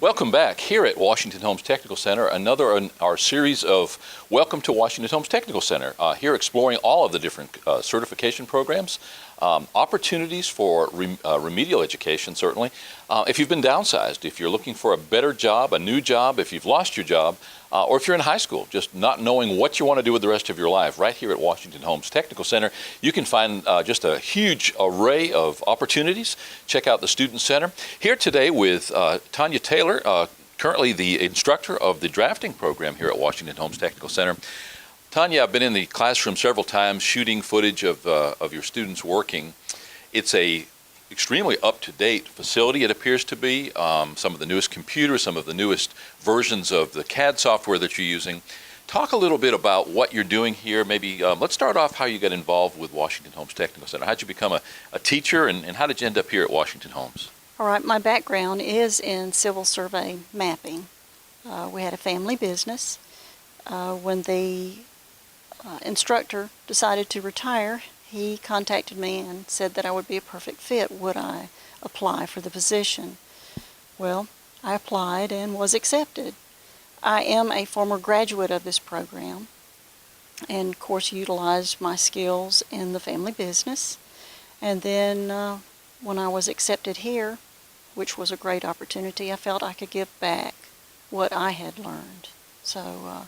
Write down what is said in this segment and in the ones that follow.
Welcome back here at Washington Holmes Technical Center, another in our series of Welcome to Washington Holmes Technical Center, here exploring all of the different certification programs, opportunities for remedial education, certainly. If you've been downsized, if you're looking for a better job, a new job, if you've lost your job, or if you're in high school, just not knowing what you want to do with the rest of your life, right here at Washington Holmes Technical Center, you can find just a huge array of opportunities. Check out the Student Center. Here today with Tanya Taylor, currently the instructor of the drafting program here at Washington Holmes Technical Center. Tanya, I've been in the classroom several times shooting footage of your students working. It's a extremely up-to-date facility, it appears to be. Some of the newest computers, some of the newest versions of the CAD software that you're using. Talk a little bit about what you're doing here. Maybe let's start off how you got involved with Washington Holmes Technical Center. How did you become a teacher, and how did you end up here at Washington Holmes? All right, my background is in civil survey mapping. We had a family business. When the instructor decided to retire, he contacted me and said that I would be a perfect fit. Would I apply for the position? Well, I applied and was accepted. I am a former graduate of this program and, of course, utilized my skills in the family business. And then when I was accepted here, which was a great opportunity, I felt I could give back what I had learned. So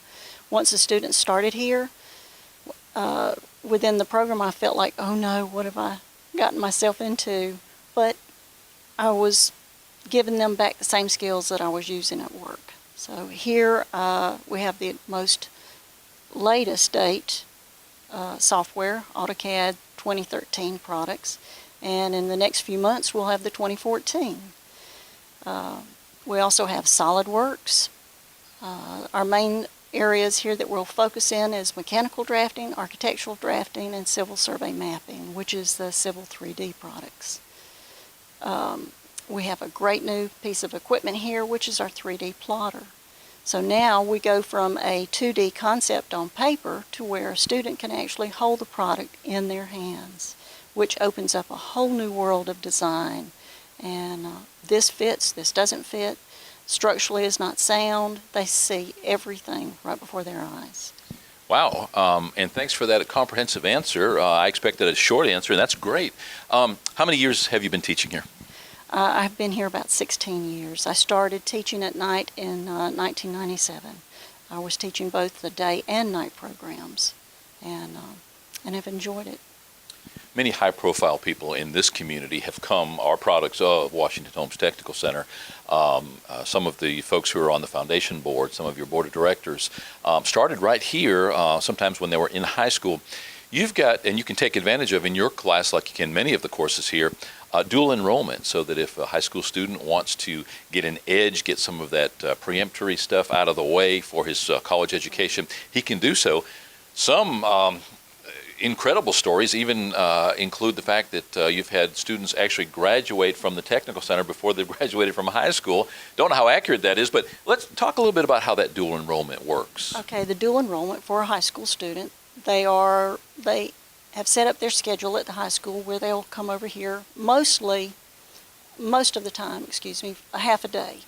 once the students started here, within the program, I felt like, oh no, what have I gotten myself into? But I was giving them back the same skills that I was using at work. So here we have the most latest date software, AutoCAD 2013 products, and in the next few months we'll have the 2014. We also have SolidWorks. Our main areas here that we'll focus in is mechanical drafting, architectural drafting, and civil survey mapping, which is the Civil 3D products. We have a great new piece of equipment here, which is our 3D plotter. So now we go from a 2D concept on paper to where a student can actually hold the product in their hands, which opens up a whole new world of design. And this fits, this doesn't fit. Structurally is not sound. They see everything right before their eyes. Wow, and thanks for that comprehensive answer. I expected a short answer, and that's great. How many years have you been teaching here? I've been here about 16 years. I started teaching at night in 1997. I was teaching both the day and night programs, and have enjoyed it. Many high-profile people in this community have come, are products of Washington Holmes Technical Center. Some of the folks who are on the foundation board, some of your board of directors, started right here, sometimes when they were in high school. You've got, and you can take advantage of in your class, like you can many of the courses here, dual enrollment, so that if a high school student wants to get an edge, get some of that preemptory stuff out of the way for his college education, he can do so. Some incredible stories even include the fact that you've had students actually graduate from the Technical Center before they graduated from high school. Don't know how accurate that is, but let's talk a little bit about how that dual enrollment works. Okay, the dual enrollment for a high school student, they have set up their schedule at the high school where they'll come over here most of the time, a half a day.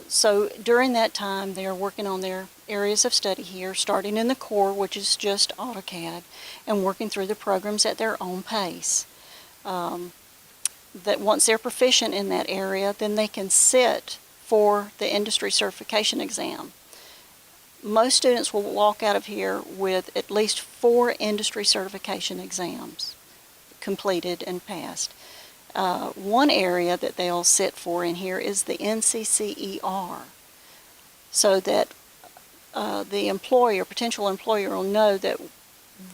So during that time, they're working on their areas of study here, starting in the core, which is just AutoCAD, and working through the programs at their own pace. That once they're proficient in that area, then they can sit for the industry certification exam. Most students will walk out of here with at least 4 industry certification exams completed and passed. One area that they'll sit for in here is the NCCER, so that the employer, potential employer, will know that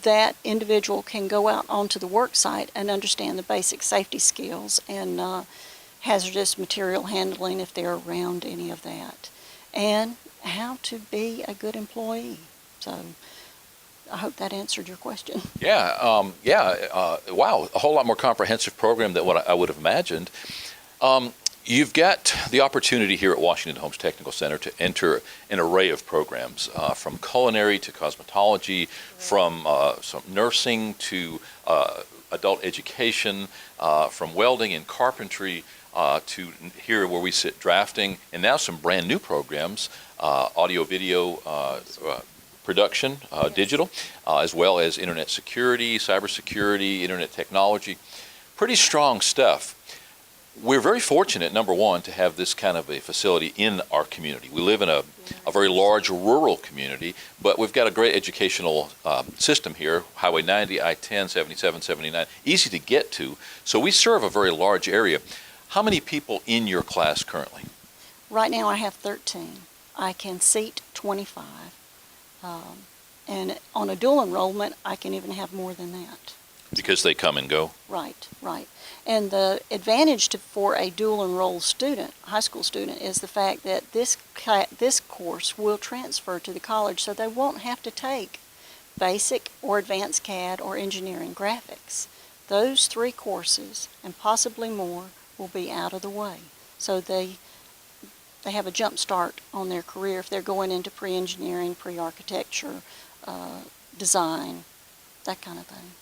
that individual can go out onto the work site and understand the basic safety skills and hazardous material handling if they're around any of that, and how to be a good employee. So I hope that answered your question. Yeah, wow, a whole lot more comprehensive program than what I would have imagined. You've got the opportunity here at Washington Holmes Technical Center to enter an array of programs, from culinary to cosmetology, from some nursing to adult education, from welding and carpentry. to here where we sit drafting, and now some brand new programs, audio, video, production, digital, as well as internet security, cybersecurity, internet technology. Pretty strong stuff. We're very fortunate, number one, to have this kind of a facility in our community. We live in a very large rural community, but we've got a great educational system here, Highway 90, I-10, 77, 79, easy to get to. So we serve a very large area. How many people in your class currently? Right now I have 13. I can seat 25. And on a dual enrollment, I can even have more than that. Because they come and go? Right, right. And the advantage for a dual enrolled student, high school student, is the fact that this course will transfer to the college, so they won't have to take basic or advanced CAD or engineering graphics. Those 3 courses, and possibly more, will be out of the way. So they have a jump start on their career if they're going into pre-engineering, pre-architecture, design, that kind of thing.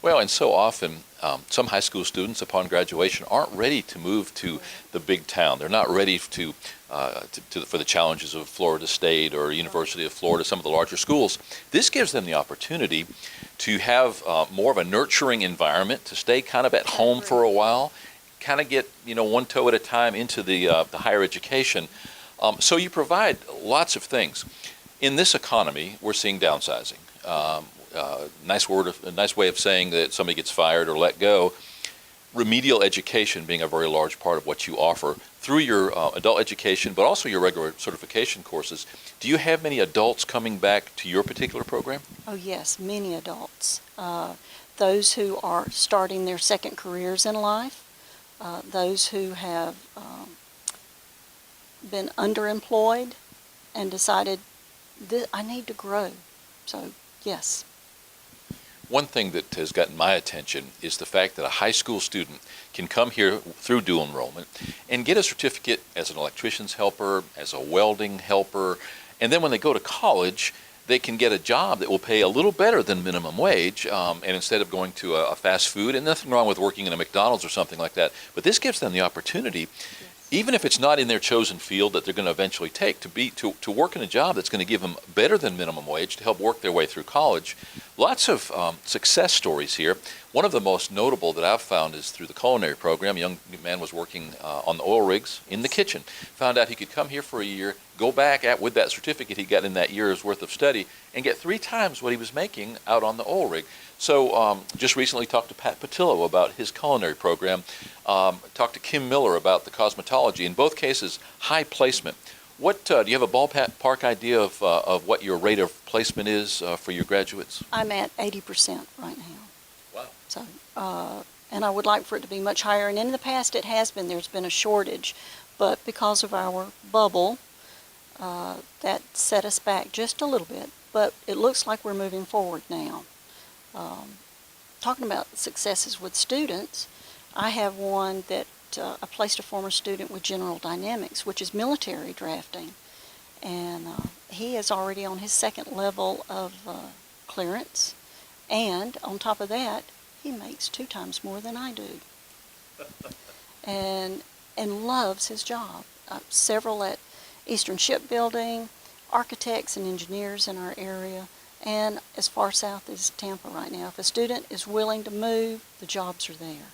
Well, and so often, some high school students upon graduation aren't ready to move to the big town. They're not ready for the challenges of Florida State or University of Florida, some of the larger schools. This gives them the opportunity to have more of a nurturing environment, to stay kind of at home for a while, kind of get, one toe at a time into the higher education. So you provide lots of things. In this economy, we're seeing downsizing. A nice way of saying that somebody gets fired or let go. Remedial education being a very large part of what you offer through your adult education, but also your regular certification courses. Do you have many adults coming back to your particular program? Oh yes, many adults. Those who are starting their second careers in life, those who have been underemployed and decided, I need to grow. So yes. One thing that has gotten my attention is the fact that a high school student can come here through dual enrollment and get a certificate as an electrician's helper, as a welding helper, and then when they go to college, they can get a job that will pay a little better than minimum wage, and instead of going to a fast food, and nothing wrong with working in a McDonald's or something like that, but this gives them the opportunity, even if it's not in their chosen field that they're going to eventually take, to work in a job that's going to give them better than minimum wage to help work their way through college. Lots of success stories here. One of the most notable that I've found is through the culinary program. A young man was working on the oil rigs in the kitchen. Found out he could come here for a year, go back with that certificate he got in that year's worth of study, and get 3 times what he was making out on the oil rig. So just recently talked to Pat Patillo about his culinary program. Talked to Kim Miller about the cosmetology. In both cases, high placement. What do you have a ballpark idea of what your rate of placement is for your graduates? I'm at 80% right now. Wow. So, and I would like for it to be much higher. And in the past, it has been. There's been a shortage, but because of our bubble, that set us back just a little bit. But it looks like we're moving forward now. Talking about successes with students, I have one that I placed a former student with General Dynamics, which is military drafting, and he is already on his 2nd level of clearance, and on top of that, he makes 2 times more than I do, and loves his job. Several at Eastern Shipbuilding, architects and engineers in our area, and as far south as Tampa right now. If a student is willing to move, the jobs are there.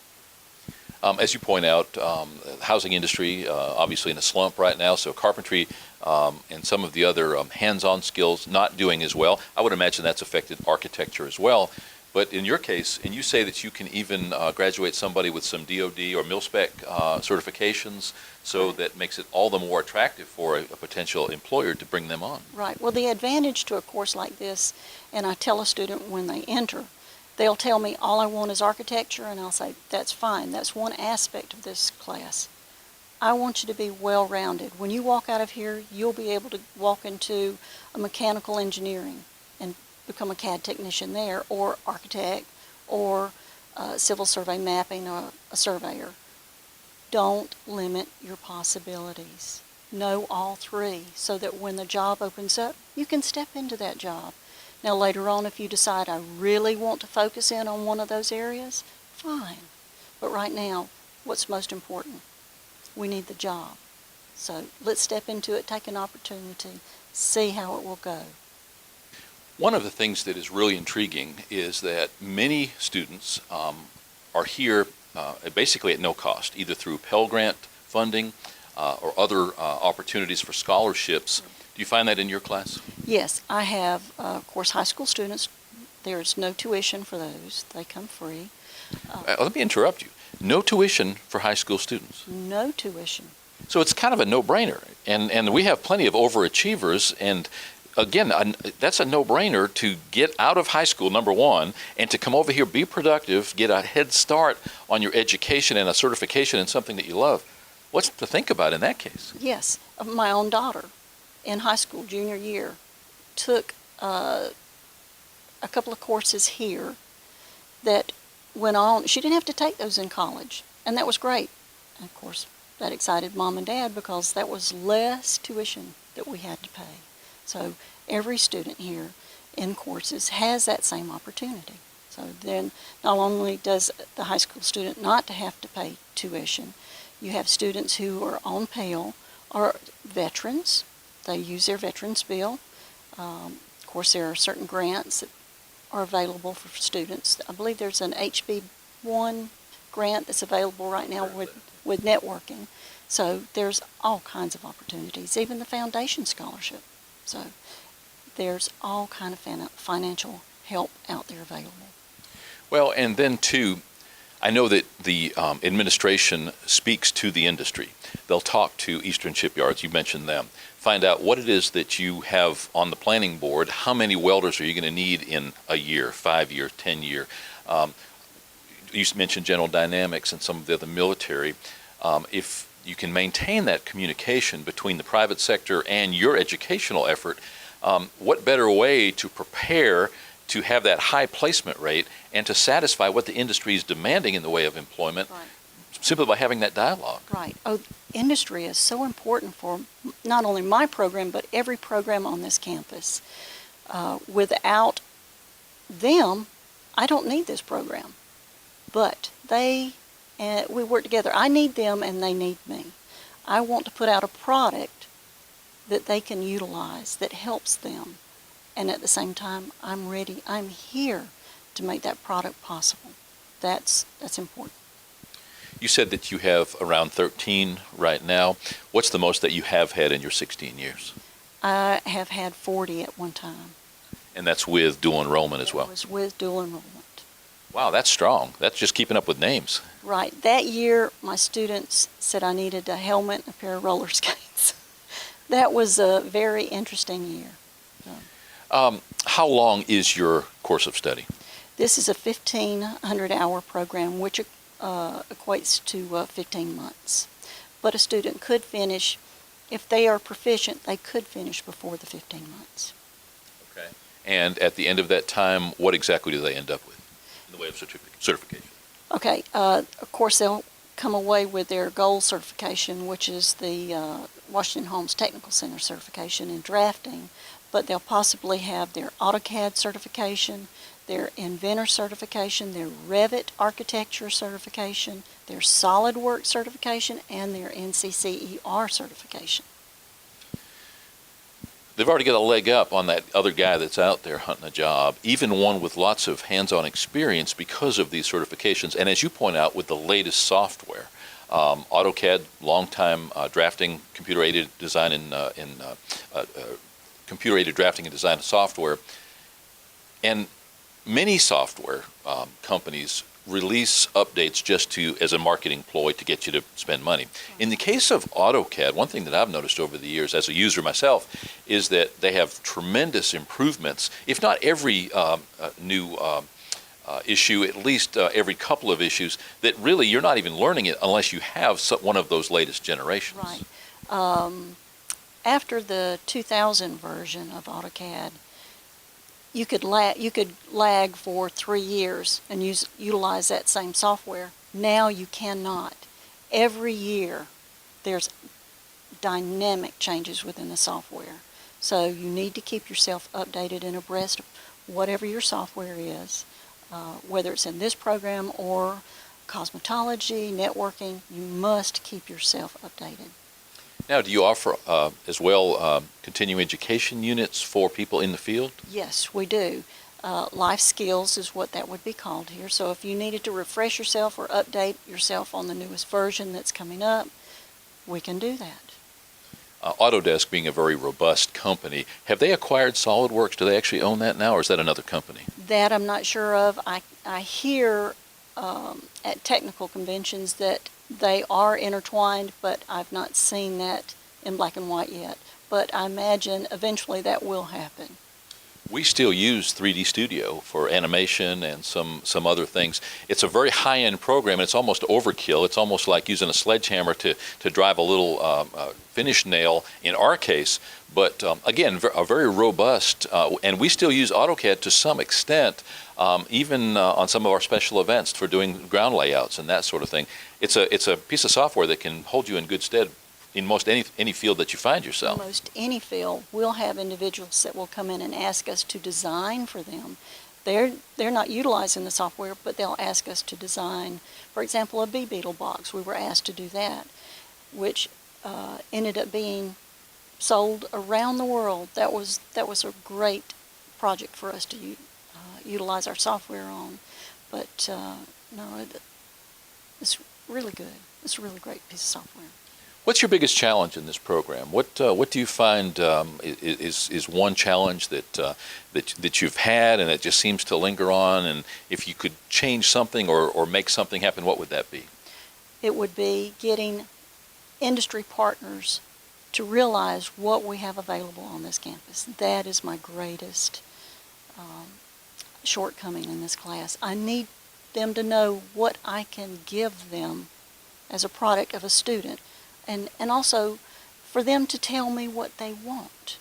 As you point out, the housing industry obviously in a slump right now, so carpentry and some of the other hands-on skills not doing as well. I would imagine that's affected architecture as well. But in your case, and you say that you can even graduate somebody with some DOD or mil-spec certifications, so that makes it all the more attractive for a potential employer to bring them on. Right. Well, the advantage to a course like this, and I tell a student when they enter, they'll tell me, all I want is architecture, and I'll say, that's fine. That's one aspect of this class. I want you to be well-rounded. When you walk out of here, you'll be able to walk into a mechanical engineering and become a CAD technician there, or architect, or civil survey mapping, or a surveyor. Don't limit your possibilities. Know all 3 so that when the job opens up, you can step into that job. Now later on, if you decide I really want to focus in on one of those areas, fine. But right now, what's most important? we need the job. So let's step into it, take an opportunity, see how it will go. One of the things that is really intriguing is that many students are here basically at no cost, either through Pell Grant funding or other opportunities for scholarships. Do you find that in your class? Yes, I have, of course, high school students. There's no tuition for those. They come free. Let me interrupt you. No tuition for high school students. No tuition. So it's kind of a no-brainer. And we have plenty of overachievers, and again, that's a no-brainer to get out of high school, number one, and to come over here, be productive, get a head start on your education and a certification in something that you love. What's to think about in that case? Yes. My own daughter in high school, junior year, took a couple of courses here that went on. She didn't have to take those in college, and that was great. And of course, that excited Mom and Dad because that was less tuition that we had to pay. So every student here in courses has that same opportunity. So then not only does the high school student not have to pay tuition, you have students who are on Pell or veterans. They use their veterans bill. Of course, there are certain grants that are available for students. I believe there's an HB1 grant that's available right now with networking. So there's all kinds of opportunities, even the foundation scholarship. So there's all kind of financial help out there available. Well, and then too, I know that the administration speaks to the industry. They'll talk to Eastern Shipyards, you mentioned them, find out what it is that you have on the planning board, how many welders are you going to need in a year, 5 year, 10 year. You mentioned General Dynamics and some of the other military. If you can maintain that communication between the private sector and your educational effort, what better way to prepare to have that high placement rate and to satisfy what the industry is demanding in the way of employment, Right. simply by having that dialogue. Right. Oh, industry is so important for not only my program, but every program on this campus. Without them, I don't need this program. But we work together. I need them and they need me. I want to put out a product that they can utilize that helps them. And at the same time, I'm ready. I'm here to make that product possible. That's important. You said that you have around 13 right now. What's the most that you have had in your 16 years? I have had 40 at one time. And that's with dual enrollment as well? It was with dual enrollment. Wow, that's strong. That's just keeping up with names. Right. That year, my students said I needed a helmet and a pair of roller skates. That was a very interesting year. How long is your course of study? This is a 1,500-hour program, which equates to 15 months. But a student could finish, if they are proficient, they could finish before the 15 months. Okay. And at the end of that time, what exactly do they end up with in the way of certification? Okay. Of course, they'll come away with their gold certification, which is the Washington Holmes Technical Center certification in drafting. But they'll possibly have their AutoCAD certification, their Inventor certification, their Revit architecture certification, their SolidWorks certification, and their NCCER certification. They've already got a leg up on that other guy that's out there hunting a job, even one with lots of hands-on experience because of these certifications. And as you point out, with the latest software, AutoCAD, long-time drafting, computer-aided design computer-aided drafting and design software, and many software companies release updates just as a marketing ploy to get you to spend money. In the case of AutoCAD, one thing that I've noticed over the years as a user myself is that they have tremendous improvements, if not every new issue, at least every couple of issues, that really you're not even learning it unless you have one of those latest generations. Right. After the 2000 version of AutoCAD, you could lag for 3 years and utilize that same software. Now you cannot. Every year there's dynamic changes within the software. So you need to keep yourself updated and abreast of whatever your software is, whether it's in this program or cosmetology, networking. You must keep yourself updated. Now, do you offer as well continuing education units for people in the field? Yes, we do. Life skills is what that would be called here. So if you needed to refresh yourself or update yourself on the newest version that's coming up, we can do that. Autodesk being a very robust company, have they acquired SolidWorks? Do they actually own that now, or is that another company? That I'm not sure of. I hear at technical conventions that they are intertwined, but I've not seen that in black and white yet. But I imagine eventually that will happen. We still use 3D Studio for animation and some other things. It's a very high-end program, and it's almost overkill. It's almost like using a sledgehammer to drive a little finish nail in our case. But again, a very robust, and we still use AutoCAD to some extent, even on some of our special events for doing ground layouts and that sort of thing. It's a piece of software that can hold you in good stead in most any field that you find yourself. Most any field, we'll have individuals that will come in and ask us to design for them. They're not utilizing the software, but they'll ask us to design, for example, a bee beetle box. We were asked to do that, which ended up being sold around the world. That was a great project for us to utilize our software on. But no, it's really good. It's a really great piece of software. What's your biggest challenge in this program? What do you find is one challenge that you've had and it just seems to linger on? And if you could change something or make something happen, what would that be? It would be getting industry partners to realize what we have available on this campus. That is my greatest shortcoming in this class. I need them to know what I can give them as a product of a student. And also for them to tell me what they want,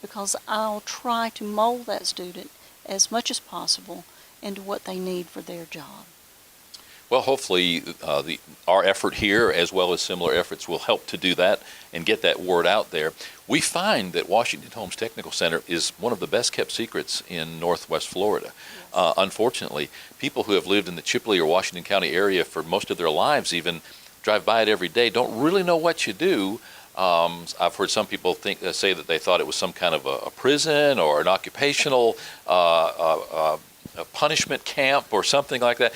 because I'll try to mold that student as much as possible into what they need for their job. Well, hopefully our effort here, as well as similar efforts, will help to do that and get that word out there. We find that Washington Holmes Technical Center is one of the best kept secrets in Northwest Florida. Yes. Unfortunately, people who have lived in the Chipley or Washington County area for most of their lives even drive by it every day, don't really know what you do. I've heard some people say that they thought it was some kind of a prison or an occupational a punishment camp or something like that.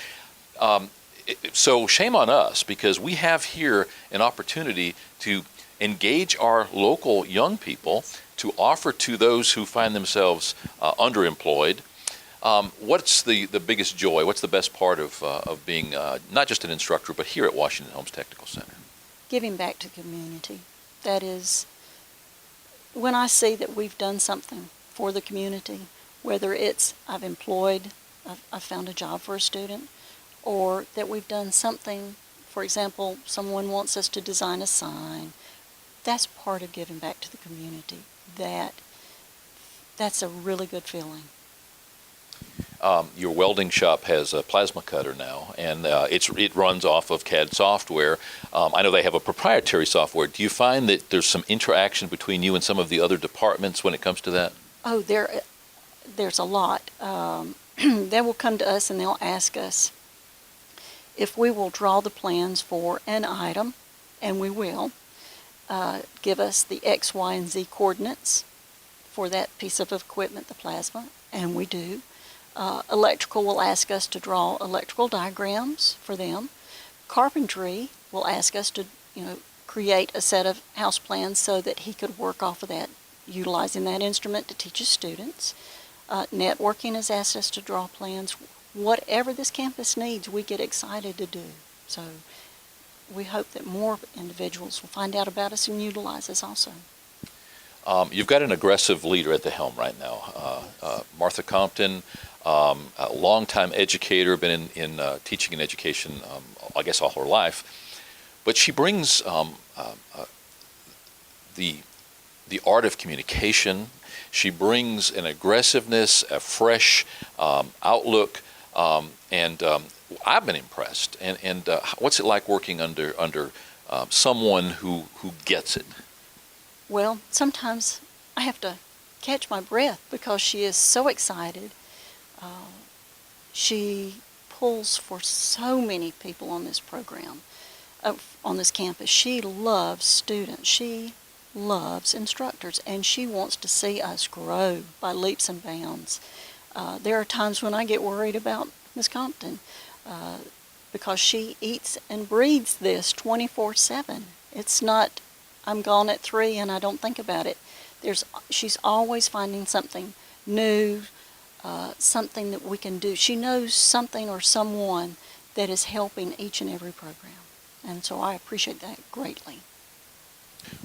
So shame on us, because we have here an opportunity to engage our local young people, to offer to those who find themselves underemployed. What's the biggest joy? What's the best part of being not just an instructor, but here at Washington Holmes Technical Center? Giving back to the community. That is, when I see that we've done something for the community, whether it's I've found a job for a student, or that we've done something, for example, someone wants us to design a sign, that's part of giving back to the community. That's a really good feeling. Your welding shop has a plasma cutter now, and it runs off of CAD software. I know they have a proprietary software. Do you find that there's some interaction between you and some of the other departments when it comes to that? Oh, there's a lot. They will come to us and they'll ask us if we will draw the plans for an item, and we will. Give us the X, Y, and Z coordinates for that piece of equipment, the plasma, and we do. Electrical will ask us to draw electrical diagrams for them. Carpentry will ask us to, create a set of house plans so that he could work off of that, utilizing that instrument to teach his students. Networking has asked us to draw plans. Whatever this campus needs, we get excited to do. So we hope that more individuals will find out about us and utilize us also. You've got an aggressive leader at the helm right now. Martha Compton, a longtime educator, been in teaching and education, I guess, all her life. But she brings the art of communication. She brings an aggressiveness, a fresh outlook, and I've been impressed. And what's it like working under someone who gets it? Well, sometimes I have to catch my breath because she is so excited. She pulls for so many people on this program, on this campus. She loves students. She loves instructors, and she wants to see us grow by leaps and bounds. There are times when I get worried about Miss Compton because she eats and breathes this 24/7. It's not, I'm gone at 3 and I don't think about it. She's always finding something new, something that we can do. She knows something or someone that is helping each and every program. And so I appreciate that greatly.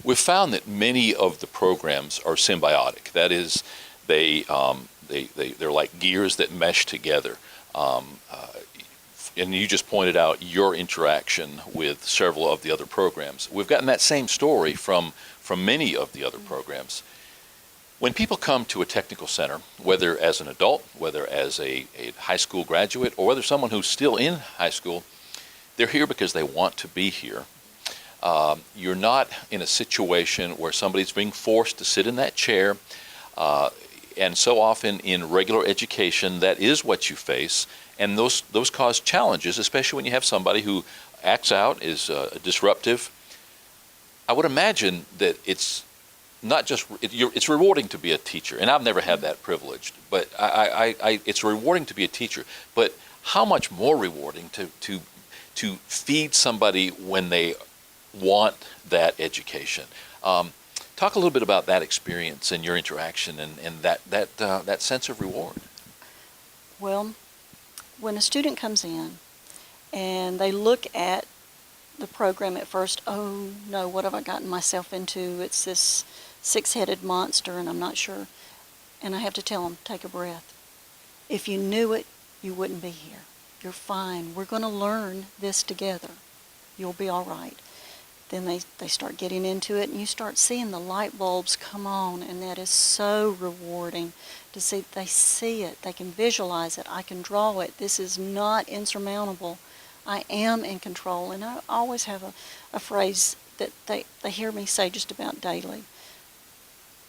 We've found that many of the programs are symbiotic. That is, they're like gears that mesh together. And you just pointed out your interaction with several of the other programs. We've gotten that same story from many of the other programs. When people come to a technical center, whether as an adult, whether as a high school graduate, or whether someone who's still in high school, they're here because they want to be here. You're not in a situation where somebody's being forced to sit in that chair. And so often in regular education, that is what you face. And those cause challenges, especially when you have somebody who acts out, is disruptive. I would imagine that it's not just, it's rewarding to be a teacher. And I've never had that privilege, but it's rewarding to be a teacher. But how much more rewarding to feed somebody when they want that education. Talk a little bit about that experience and your interaction and that sense of reward. Well, when a student comes in and they look at the program at first, oh no, what have I gotten myself into? It's this 6-headed monster and I'm not sure. And I have to tell them, take a breath. If you knew it, you wouldn't be here. You're fine. We're going to learn this together. You'll be all right. Then they start getting into it, and you start seeing the light bulbs come on, and that is so rewarding to see. They see it. They can visualize it. I can draw it. This is not insurmountable. I am in control. And I always have a phrase that they hear me say just about daily.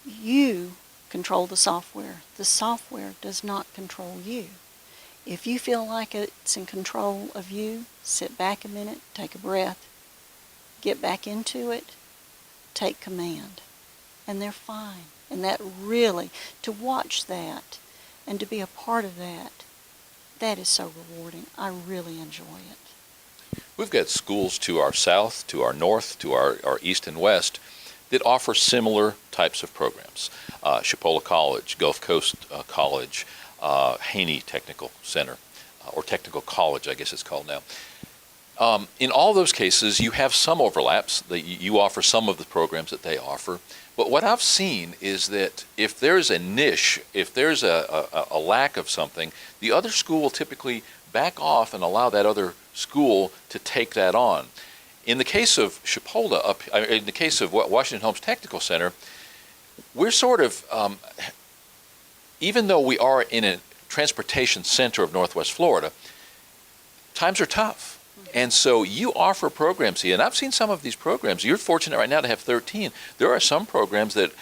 You control the software. The software does not control you. If you feel like it's in control of you, sit back a minute, take a breath, get back into it, take command. And they're fine. And that really, to watch that and to be a part of that, that is so rewarding. I really enjoy it. We've got schools to our south, to our north, to our east and west that offer similar types of programs. Chipola College, Gulf Coast College, Haney Technical Center, or Technical College, I guess it's called now. In all those cases, you have some overlaps. That you offer some of the programs that they offer. But what I've seen is that if there's a niche, if there's a lack of something, the other school will typically back off and allow that other school to take that on. In the case of Chipola, in the case of Washington Holmes Technical Center, we're sort of, even though we are in a transportation center of Northwest Florida, times are tough. And so you offer programs here, and I've seen some of these programs. You're fortunate right now to have 13. There are some programs that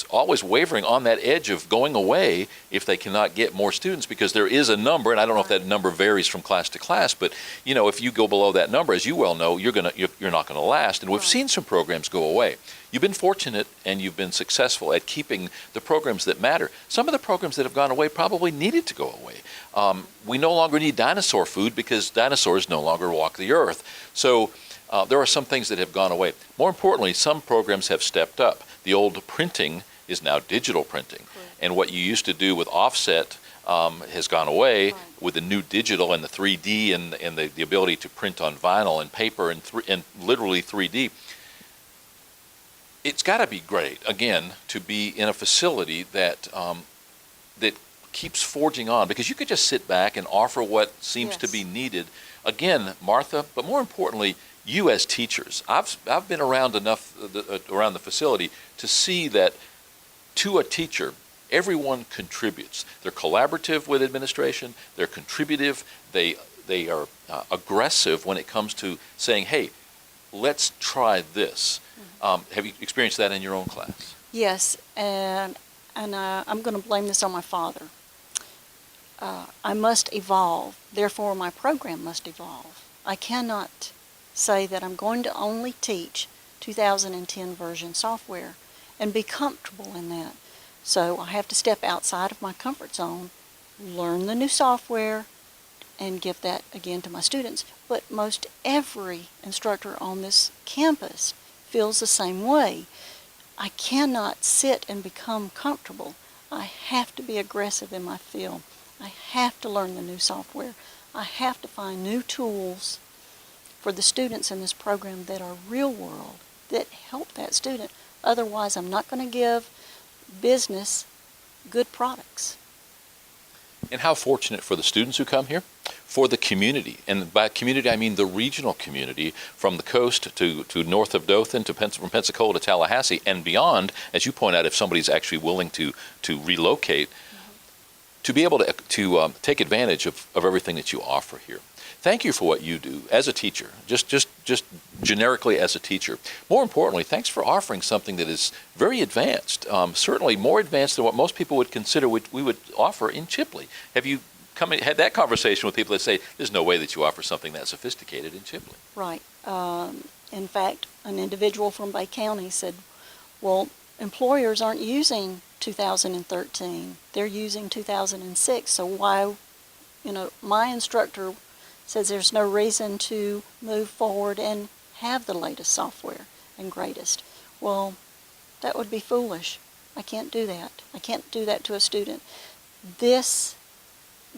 always wavering on that edge of going away if they cannot get more students, because there is a number, and I don't know if that number varies from class to class, but you know, if you go below that number, as you well know, you're not going to last. And we've seen some programs go away. You've been fortunate and you've been successful at keeping the programs that matter. Some of the programs that have gone away probably needed to go away. We no longer need dinosaur food because dinosaurs no longer walk the earth. So there are some things that have gone away. More importantly, some programs have stepped up. The old printing is now digital printing. Correct. And what you used to do with offset has gone away. Right. With the new digital and the 3D and the ability to print on vinyl and paper and literally 3D. It's got to be great, again, to be in a facility that that keeps forging on, because you could just sit back and offer what seems to be needed. Again, Martha, but more importantly, you as teachers. I've been around enough around the facility to see that to a teacher, everyone contributes. They're collaborative with administration. They're contributive. They are aggressive when it comes to saying, "Hey, let's try this." Have you experienced that in your own class? Yes, and I'm going to blame this on my father. I must evolve. Therefore, my program must evolve. I cannot say that I'm going to only teach 2010 version software and be comfortable in that. So I have to step outside of my comfort zone, learn the new software, and give that again to my students. But most every instructor on this campus feels the same way. I cannot sit and become comfortable. I have to be aggressive in my field. I have to learn the new software. I have to find new tools for the students in this program that are real world, that help that student. Otherwise, I'm not going to give business good products. And how fortunate for the students who come here, for the community, and by community I mean the regional community from the coast to north of Dothan, from Pensacola to Tallahassee and beyond, as you point out, if somebody's actually willing to relocate, to be able to take advantage of everything that you offer here. Thank you for what you do as a teacher, just generically as a teacher. More importantly, thanks for offering something that is very advanced, certainly more advanced than what most people would consider we would offer in Chipley. Have you had that conversation with people that say, there's no way that you offer something that sophisticated in Chipley? Right. In fact, an individual from Bay County said, well, employers aren't using 2013. They're using 2006, so why, my instructor says there's no reason to move forward and have the latest software and greatest. Well, that would be foolish. I can't do that. I can't do that to a student. The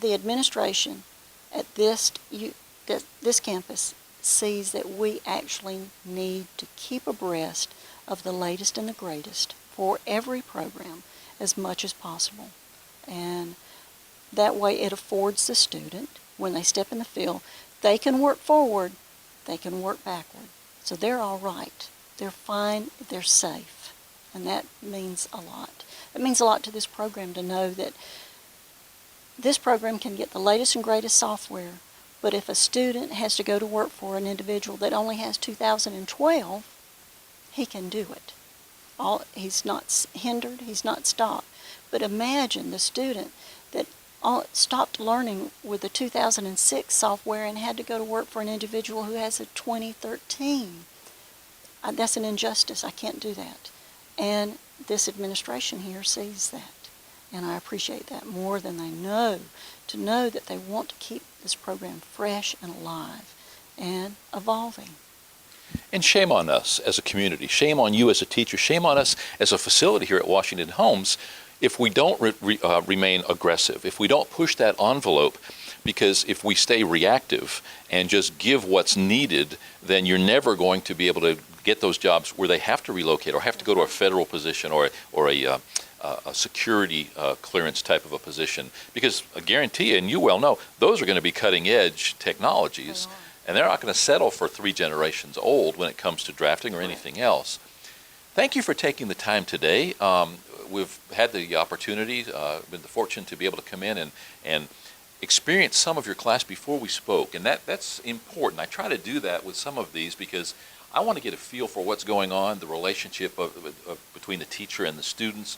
administration at this campus sees that we actually need to keep abreast of the latest and the greatest for every program as much as possible. And that way it affords the student, when they step in the field, they can work forward, they can work backward. So they're all right. They're fine, they're safe. And that means a lot. It means a lot to this program to know that this program can get the latest and greatest software, but if a student has to go to work for an individual that only has 2012, he can do it. He's not hindered, he's not stopped. But imagine the student that stopped learning with the 2006 software and had to go to work for an individual who has a 2013. That's an injustice. I can't do that. And this administration here sees that. And I appreciate that more than they know, to know that they want to keep this program fresh and alive and evolving. And shame on us as a community, shame on you as a teacher, shame on us as a facility here at Washington Homes if we don't remain aggressive, if we don't push that envelope, because if we stay reactive and just give what's needed, then you're never going to be able to get those jobs where they have to relocate or have to go to a federal position or a security clearance type of a position. Because I guarantee you, and you well know, those are going to be cutting edge technologies, and they're not going to settle for 3 generations old when it comes to drafting or anything else. Thank you for taking the time today. We've had the opportunity, been the fortune to be able to come in and experience some of your class before we spoke, and that's important. I try to do that with some of these because I want to get a feel for what's going on, the relationship between the teacher and the students,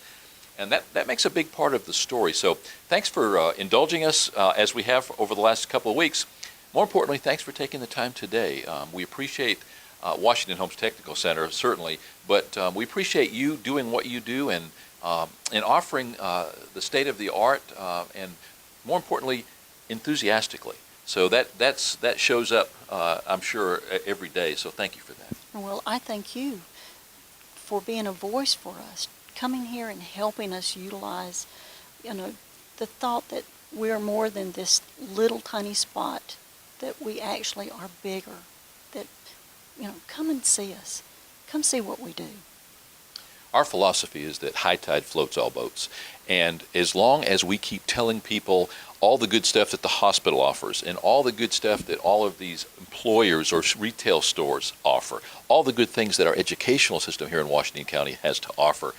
and that makes a big part of the story. So thanks for indulging us as we have over the last couple of weeks. More importantly, thanks for taking the time today. We appreciate Washington Homes Technical Center, certainly, but we appreciate you doing what you do and offering the state of the art and, more importantly, enthusiastically. So that shows up, I'm sure, every day. So thank you for that. Well, I thank you for being a voice for us, coming here and helping us utilize, the thought that we're more than this little tiny spot, that we actually are bigger, that, come and see us. Come see what we do. Our philosophy is that high tide floats all boats. And as long as we keep telling people all the good stuff that the hospital offers and all the good stuff that all of these employers or retail stores offer, all the good things that our educational system here in Washington County has to offer,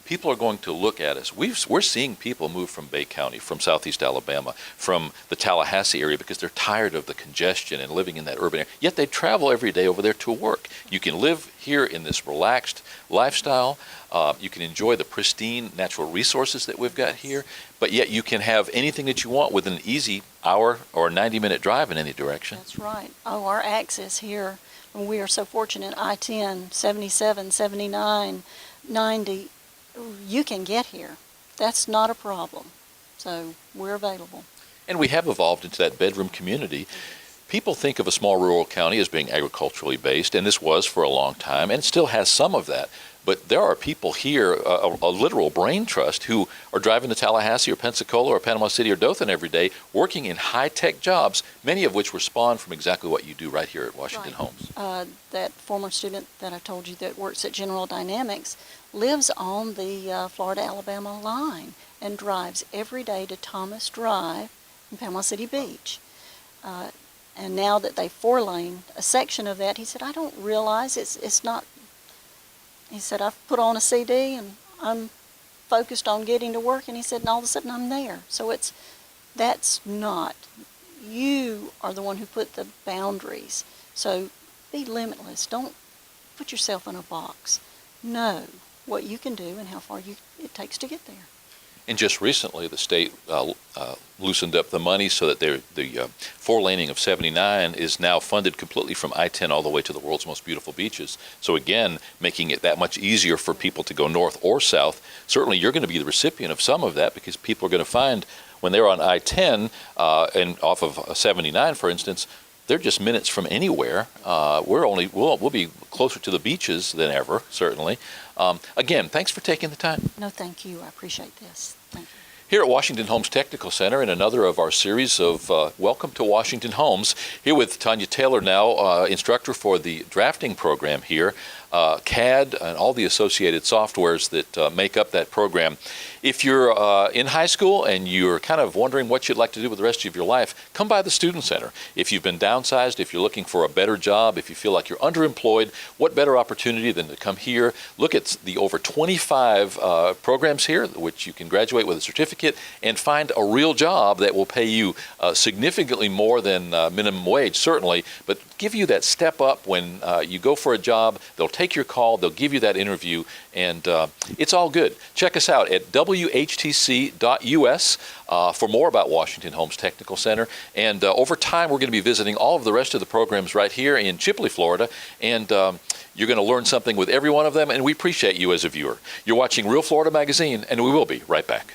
people are going to look at us. We're seeing people move from Bay County, from Southeast Alabama, from the Tallahassee area because they're tired of the congestion and living in that urban area. Yet they travel every day over there to work. You can live here in this relaxed lifestyle. You can enjoy the pristine natural resources that we've got here, but yet you can have anything that you want with an easy hour or 90-minute drive in any direction. That's right. Oh, our access here, we are so fortunate, I-10, 77, 79, 90, you can get here. That's not a problem. So we're available. And we have evolved into that bedroom community. People think of a small rural county as being agriculturally based, and this was for a long time, and it still has some of that. But there are people here, a literal brain trust, who are driving to Tallahassee or Pensacola or Panama City or Dothan every day, working in high-tech jobs, many of which were spawned from exactly what you do right here at Washington Homes. That former student that I told you that works at General Dynamics lives on the Florida-Alabama line and drives every day to Thomas Drive in Panama City Beach. And now that they four-lane a section of that, he said, I don't realize it's not. He said, I've put on a CD and I'm focused on getting to work. And he said, and all of a sudden I'm there. So that's not. You are the one who put the boundaries. So be limitless. Don't put yourself in a box. Know what you can do and how far it takes to get there. And just recently, the state loosened up the money so that the four-laning of 79 is now funded completely from I-10 all the way to the world's most beautiful beaches. So again, making it that much easier for people to go north or south. Certainly, you're going to be the recipient of some of that because people are going to find when they're on I-10 and off of 79, for instance, they're just minutes from anywhere. We'll be closer to the beaches than ever, certainly. Again, thanks for taking the time. No, thank you. I appreciate this. Thank you. Here at Washington Homes Technical Center in another of our series of Welcome to Washington Homes. Here with Tanya Taylor now, instructor for the drafting program here, CAD and all the associated softwares that make up that program. If you're in high school and you're kind of wondering what you'd like to do with the rest of your life, come by the Student Center. If you've been downsized, if you're looking for a better job, if you feel like you're underemployed, what better opportunity than to come here, look at the over 25 programs here, which you can graduate with a certificate and find a real job that will pay you significantly more than minimum wage, certainly, but give you that step up when you go for a job. They'll take your call, they'll give you that interview, and it's all good. Check us out at WHTC.us for more about Washington Homes Technical Center. And over time, we're going to be visiting all of the rest of the programs right here in Chipley, Florida, and you're going to learn something with every one of them, and we appreciate you as a viewer. You're watching Real Florida Magazine, and we will be right back.